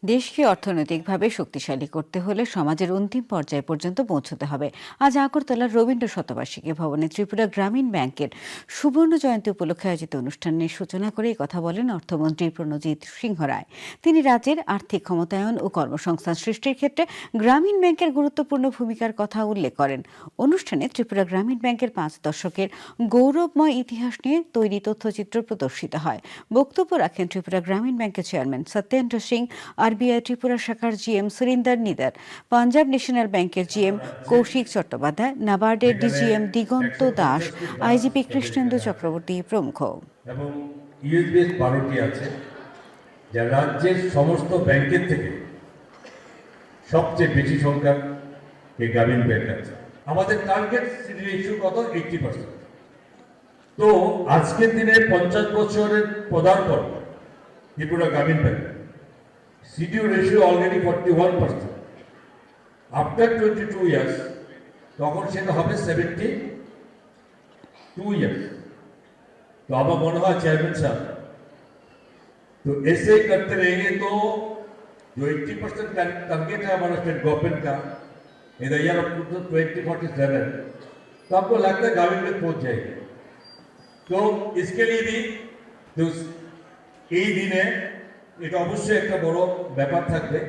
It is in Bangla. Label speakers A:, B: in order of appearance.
A: দেশকে অর্থনৈতিকভাবে শক্তিশালী করতে হলে সমাজের অন্তিম পর্যায় পর্যন্ত পৌঁছতে হবে। আজ আগরতলার রবীন্দ্র শতবার্ষিকী ভবনে ত্রিপুরা গ্রামীণ ব্যাংকের সুবর্ণ জয়ন্তী উপলক্ষে আয়োজিত অনুষ্ঠানের সূচনা করে কথা বলেন অর্থমন্ত্রী প্রণজিৎ সিংহ রায়। তিনি রাজ্যের আর্থিক ক্ষমতায়ন ও কর্মসংস্থান সৃষ্টির ক্ষেত্রে গ্রামীণ ব্যাংকের গুরুত্বপূর্ণ ভূমিকার কথা উল্লেখ করেন। অনুষ্ঠানে ত্রিপুরা গ্রামীণ ব্যাংকের 5 দশকের গৌরবময় ইতিহাস নিয়ে তৈরি তথ্যচিত্র প্রদর্শিত হয়। বক্তব্য রাখেন ত্রিপুরা গ্রামীণ ব্যাংকের চেয়ারম্যান সত্যেন্দ্র সিং, আরবিআই ত্রিপুরা শাখার GM Surinder neither, Punjab national ব্যাংকের জিএম কৌশিক চট্টোপাধ্যায়, নাবার্ডের ডিজিএম দিগন্ত দাস, আইজিপি কৃষ্ণেন্দু চক্রবর্তী প্রমুখ।
B: এবং ইউএসবিএস 12টি আছে, যা রাজ্যের সমস্ত ব্যাংকের থেকে সবচেয়ে বেশি সংখ্যার এই গ্রামীণ ব্যাংক আছে। আমাদের টার্গেট সিডি রেশিও কত? 80%। তো আজকের দিনে 50 বছরের পদার্পণ ত্রিপুরা গ্রামীণ bank সিডিও ratio already 41%। After 22 years তখন সেটা হবে 72 ইয়ার্स। तो अब मनोहर चेयरमैन साहब तो ऐसे ही करते रहेंगे तो जो 80% टारगेट है हमारा स्टेट गवर्नमेंट का इन द ईयर ऑफ 2047, तो आपको लगता है ग्रामीण में पहुंच जाएगी। तो इसके लिए भी तो এই দিনে এটা অবশ্যই একটা বড় ব্যাপার থাকবে।